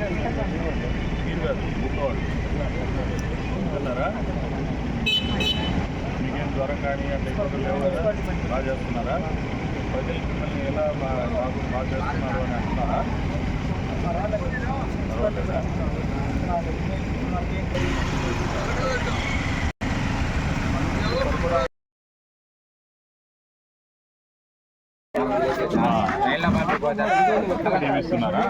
మీరు కాదు ఊళ్ళోవాళ్ళు ఉంటున్నారా? మీకేం జ్వరం కానీ అంటే ఇబ్బందులు లేవు కదా? బాగా చేస్తున్నారా? ప్రజలు మిమ్మల్ని ఎలా బాగా చేస్తున్నారు అని అంటున్నారా? పర్వాలేదా? ఏమిస్తున్నారా?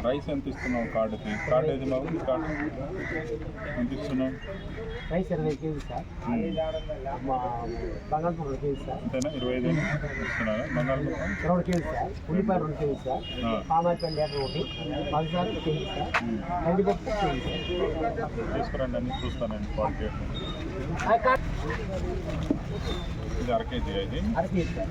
రైస్ ఎంత ఇస్తున్నావు? కార్డుకి కార్డు ఏది బాబు? కార్డు ఎంత ఇస్తున్నావు? Rice 20 KG sir. బంగాళదుంప కేజీ సార్. అంతేనా? 25 ఇస్తున్నారా? బంగాళదుంప 2 కేజీ సార్. ఉల్లిపాయ 2 కేజీ సార్. పామాయిల్ లీటర్ ఒకటి, మసాలా కేజీ సార్. కందిపప్పు కేజీ సార్. తీసుకురండి, అన్ని చూస్తానండి. క్వాలిటీ ఇది 1/2 కేజీ. ఇది 1/2 కేజీ సార్.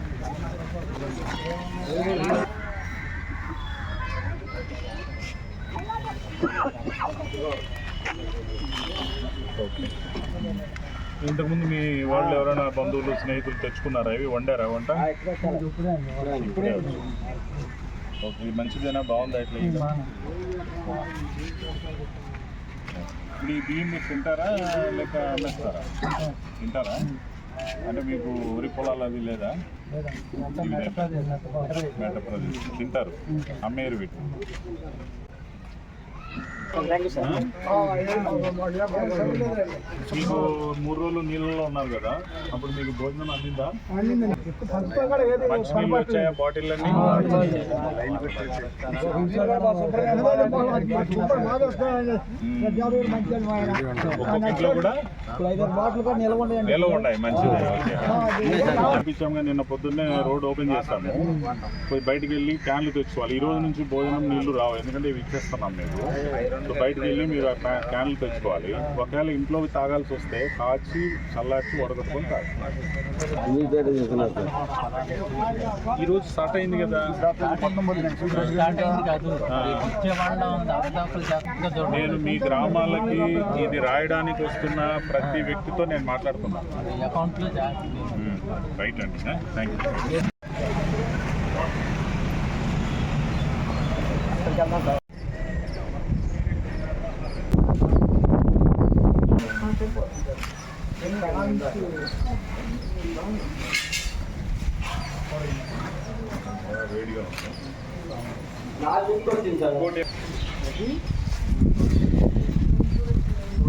ఓకే. ఇంతకుముందు మీ వాళ్ళు ఎవరైనా బంధువులు స్నేహితులు తెచ్చుకున్నారా? ఇవి వండారా వంట? ఇప్పుడే. ఓకే, మంచిదేనా? బాగుందా? ఇట్లా ఇప్పుడు ఈ బియ్యం మీరు తింటారా లేక అమ్మేస్తారా? తింటారా? అంటే మీకు వరి పొలాలు అవి లేదా? మెట్టప్రదేశ్ తింటారు, అమ్మేరు వీటి. మీకు 3 రోజులు నీళ్ళలో ఉన్నారు కదా, అప్పుడు మీకు భోజనం అందిందా? మంచినీళ్ళు వచ్చాయా? బాటిల్ అన్ని ఒక్కొక్కట్లో కూడా నిల్వ ఉన్నాయి. మంచిది. పంపించాముగా, నిన్న పొద్దున్నే రోడ్ ఓపెన్ చేస్తాము. పోయి బయటికి వెళ్ళి క్యాన్లు తెచ్చుకోవాలి. ఈ రోజు నుంచి భోజనం నీళ్లు రావు, ఎందుకంటే ఇవి ఇచ్చేస్తున్నాం మేము. సో బయటకు వెళ్ళి మీరు క్యాన్లు తెచ్చుకోవాలి. ఒకవేళ ఇంట్లో తాగాల్సి వస్తే కాచి చల్లార్చి వడగట్టుకొని తాగుతున్నారు. ఈరోజు స్టార్ట్ అయింది కదా. నేను మీ గ్రామాలకి ఇది రాయడానికి వస్తున్న ప్రతి వ్యక్తితో నేను మాట్లాడుతున్నాను. రైట్ అండి, థ్యాంక్ యూ. వేడిగా ఉంది.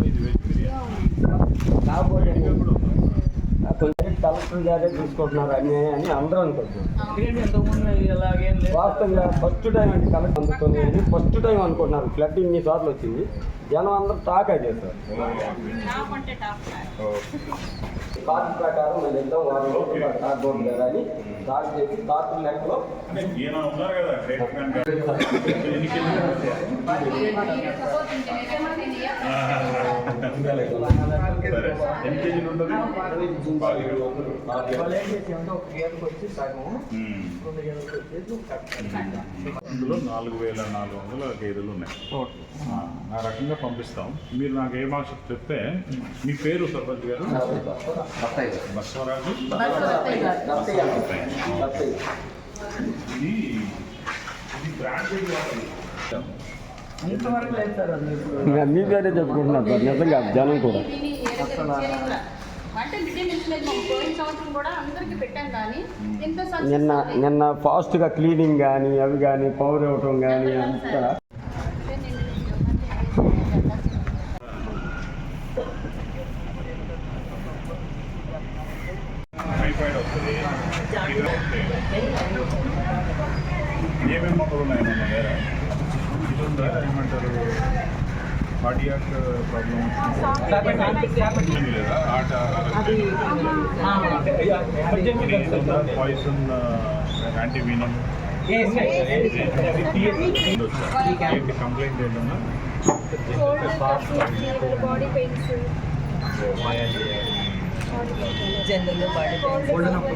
ఇది వెజ్ బిర్యానీ. కలెక్టర్ గారే చూసుకుంటున్నారు అన్యాయం అని అందరూ అనుకుంటున్నారు. వాస్తవంగా ఫస్ట్ టైం అండి కలెక్టర్ అందుకొని ఫస్ట్ టైం అనుకుంటున్నారు. ఫ్లడ్ ఇన్ని సార్లు వచ్చింది, జనం అందరూ టాక్ చేస్తారు. కార్డు ప్రకారం మేము వెళ్తాం, వారం రోజులు కార్డు ఉంది కదా అని కార్డు చేసి కార్డు లెక్కలో అందులో 4,400 గేదెలు ఉన్నాయి. ఆ రకంగా పంపిస్తాం. మీరు నాకు ఏ భాష చెప్తే. మీ పేరు సర్పంచ్ గారు? బస్వరాజు. మీ పేరే చెప్పుకుంటున్నారు సార్. నిజంగా జనం కూడా నిన్న ఫాస్ట్గా క్లీనింగ్ కానీ అవి కానీ పవర్ ఇవ్వటం కానీ అంతా టైఫాయిడ్ వస్తుంది. ఏమేమి మొక్కలు ఉన్నాయి మన దగ్గర? ఇది ఉందా? ఏమంటారు, కార్డియాక్ ప్రాబ్లం లేదా? పాయిజన్ యాంటీవీనమ్ కంప్లైంట్ ఏంటన్నా? General body pain,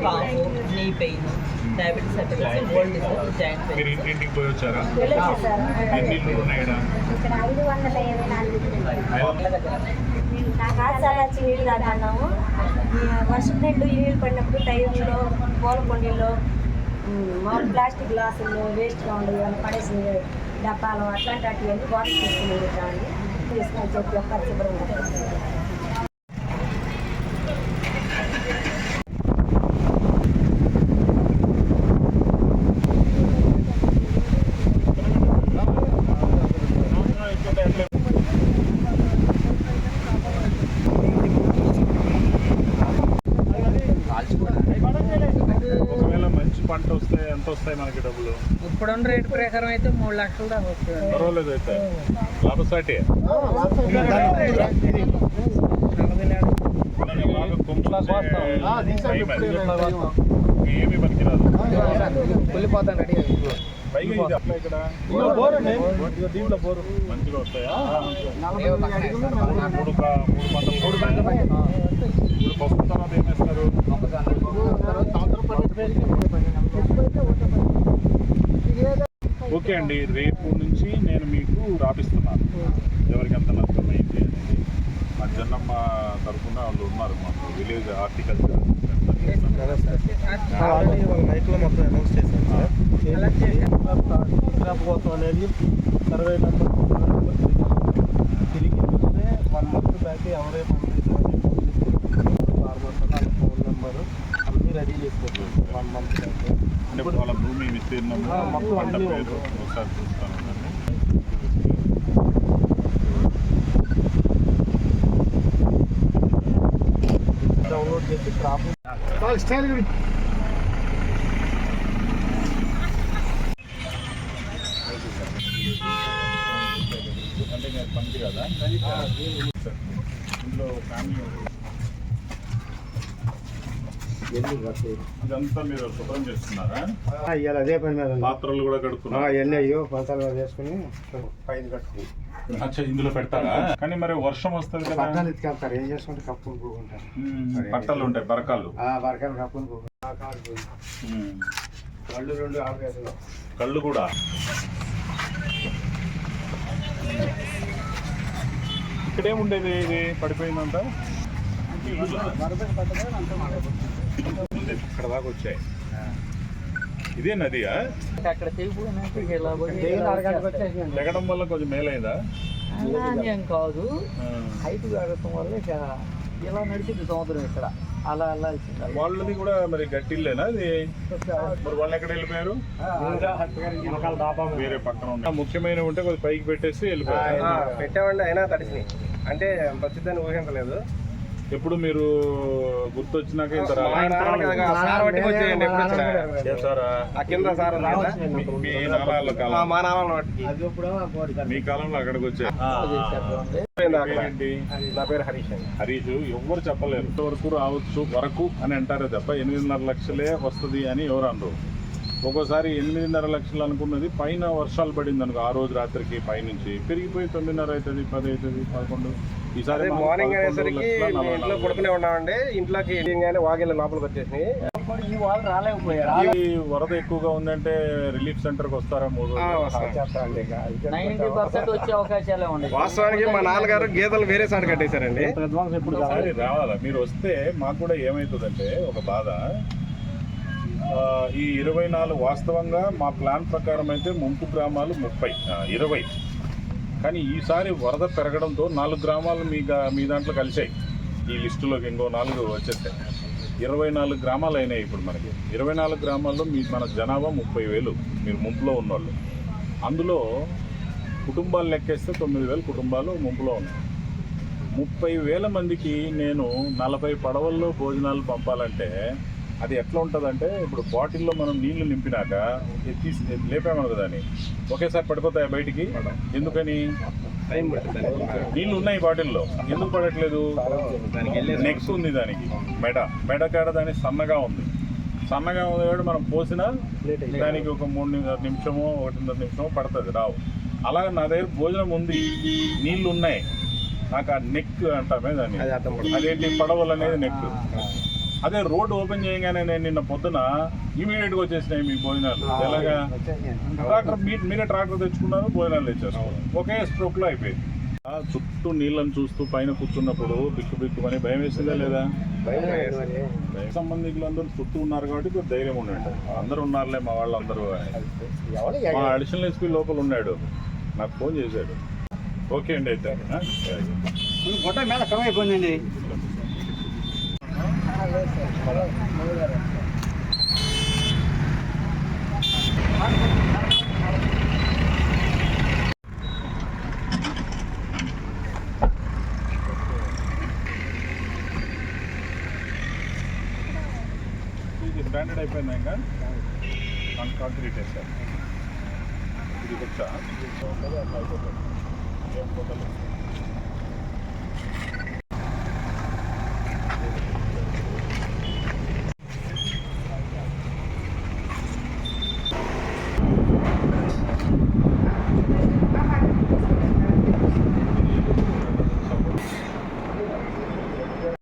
cough, knee pain, diabetes, old joint pain. మీరు ఇంటింటికి పోయి వచ్చారా? ఎన్ని ఇళ్ళు ఉన్నాయా? కాచాలాచి నీళ్ళు తాగుతున్నాము. వర్షం నీళ్ళు ఈ నీళ్ళు పడినప్పుడు టైర్లో, పూలకొండీల్లో మామూలు ప్లాస్టిక్ గ్లాసులు వేస్ట్గా ఉండవు ఏమైనా పడేసిన డబ్బాలు అట్లాంటివన్నీ బాటిల్ తీసుకొని చెప్పి పరిశుభ్రంగా ఒకవేళ మంచి పంట వస్తే ఎంత వస్తాయి మనకి డబ్బులు? ఇప్పుడున్న రేటు ప్రకారం అయితే 3 లక్షలు దాకా వస్తుంది. పర్వాలేదు అయితే లాభసాటి. ఏమి పనికిరాదు. పైగా ఇది అట్లా ఇక్కడ మంచిగా వస్తాయా? మూడు పంటలు. ఇప్పుడు పసుపు తర్వాత ఏం చేస్తారు? ఓకే అండి, రేపు నుంచి నేను మీకు రాపిస్తున్నాను ఎవరికి ఎంత నష్టమైంది అనేది. మా జన్నమ్మ తరఫున వాళ్ళు ఉన్నారు మాకు విలేజ్ హార్టికల్చర్ మైక్లో మొత్తం అనౌన్స్ చేశాను సార్. కోసం అనేది సర్వే నెంబర్ తిరిగి వస్తే 1 month బ్యాక్ ఎవరే ఫార్మర్స్ ఫోన్ నెంబరు అన్నీ రెడీ చేసుకోవచ్చు. 1 month బ్యాక్ అంటే వాళ్ళ భూమి విస్తీర్ణం పంట పేరు ఒకసారి చూస్తాను. డౌన్లోడ్ చేసి క్రాప్ అంటే నేను పంచి కదా ఇందులో ఫ్యామిలీ ఇదంతా మీరు శుభ్రం చేస్తున్నారా? ఇవాళ అదే పని మీద పాత్రలు కూడా కడుక్కున్నారా? ఎన్ని అయ్యో పంచాలు వేసుకుని పైన కట్టుకుని అచ్చా, ఇందులో పెడతారా? కానీ మరి వర్షం వస్తుంది కదా, పట్టాలు ఎత్తుకెళ్తారు. ఏం చేసుకుంటే కప్పులు పోకుంటారు. పట్టలు ఉంటాయి, బరకాలు. బరకాలు కప్పులు పోకుంటారు. కళ్ళు 2 ఆపేసారు. కళ్ళు కూడా. ఇక్కడేముండేది? ఇది పడిపోయిందంతా ఇక్కడ దాకా వచ్చాయి. ఇదే నదియా? అక్కడ తెగిపోయినాక తెగడం వల్ల కొంచెం మేలైందా? ఏం కాదు, హైట్ పెరగటం వల్ల ఇక ఇలా నడిచింది సముద్రం. ఇక్కడ అలా వెళ్ళాల్సింది. వాళ్ళది కూడా మరి గట్టిల్లేనా అది? మరి వాళ్ళు ఎక్కడ వెళ్ళిపోయారు? వేరే పక్కన ఉన్నాయి. ముఖ్యమైన ఉంటే కొద్దిగా పైకి పెట్టేసి వెళ్ళిపోయారు. పెట్టామండి, అయినా తడిసినాయి. అంటే వచ్చిందని ఊహించలేదు. ఎప్పుడు మీరు గుర్తొచ్చినాక ఇంత మీ కాలంలో అక్కడికి వచ్చాయి. నా పేరు హరీష్. హరీష్ ఎవరు చెప్పలేరు. ఇంతవరకు రావచ్చు వరకు అని అంటారే తప్ప 8.5 లక్షలే వస్తుంది అని ఎవరు అనరు. ఒక్కోసారి 8.5 లక్షలు అనుకున్నది పైన వర్షాలు పడింది అనుకో, ఆ రోజు రాత్రికి పైనుంచి పెరిగిపోయి 9.5 అవుతుంది, 10 అవుతుంది, 11. ఈసారి మార్నింగ్ అనేసరికి ఇంట్లో పడుకునే ఉన్నామండి. ఇంట్లోకి వాగిళ్ళ లోపలికి వచ్చేసినాయి. ఈ వాళ్ళు రాలేకపోయారు. ఈ వరద ఎక్కువగా ఉందంటే రిలీఫ్ సెంటర్కి వస్తారా? 90% వచ్చే అవకాశాలే ఉన్నాయి. వాస్తవానికి మా నాన్నగారు గేదెలు వేరే సార్ కట్టేశారండి. రావాలా? మీరు వస్తే మాకు కూడా ఏమవుతుందంటే ఒక బాధ. ఈ 24 వాస్తవంగా మా ప్లాన్ ప్రకారం అయితే ముంపు గ్రామాలు 20. కానీ ఈసారి వరద పెరగడంతో 4 గ్రామాలు మీ దాంట్లో కలిసాయి. ఈ లిస్టులోకి ఇంకో 4 వచ్చేస్తాయి. 24 గ్రామాలు అయినాయి ఇప్పుడు మనకి. 24 గ్రామాల్లో మన జనాభా 30,000 మీరు ముంపులో ఉన్నవాళ్ళు. అందులో కుటుంబాలు లెక్కేస్తే 9,000 కుటుంబాలు ముంపులో ఉన్నాయి. 30,000 మందికి నేను 40 పడవల్లో భోజనాలు పంపాలంటే అది ఎట్లా ఉంటుందంటే, ఇప్పుడు బాటిల్లో మనం నీళ్లు నింపినాక తీసి లేపామను కదా అని ఒకేసారి పడిపోతాయి బయటికి. ఎందుకని? నీళ్లు ఉన్నాయి బాటిల్లో, ఎందుకు పడట్లేదు? నెక్ ఉంది దానికి, మెడ కాడ దానికి సన్నగా ఉంది. మనం పోసినా దానికి ఒక 3 నిమిషమో 1.5 నిమిషమో పడుతుంది, రావు. అలాగే నా దగ్గర భోజనం ఉంది, నీళ్లు ఉన్నాయి, నాకు ఆ నెక్ అంటామే దాన్ని. అదేంటి? పడవలు అనేది నెక్. అదే రోడ్డు ఓపెన్ చేయగానే నేను నిన్న పొద్దున ఇమీడియట్గా వచ్చేసినాయి మీ భోజనాలు. ఎలాగా? ట్రాక్టర్ మీరే ట్రాక్టర్ తెచ్చుకున్నారు, భోజనాలు తెచ్చేసుకున్నారు, ఒకే స్ట్రోక్లో అయిపోయింది. చుట్టూ నీళ్ళని చూస్తూ పైన కూర్చున్నప్పుడు బిక్కు అని భయం వేసిందా లేదా? సంబంధికులు అందరూ చుట్టూ ఉన్నారు కాబట్టి కొద్దిగా ధైర్యం ఉండండి. అందరూ ఉన్నారులే మా వాళ్ళు అందరూ. మా అడిషనల్ ఎస్పీ లోపల ఉన్నాడు, నాకు ఫోన్ చేశాడు. ఓకే అండి, అయితే ఫోటో మీద కమ్ అయిపోయిందండి. ఇది స్టాండర్డ్ అయిపోయిందా? ఇంకా కాంక్రీట్ వేస్తారు. ఇది వచ్చా ఏం ఫోటోలు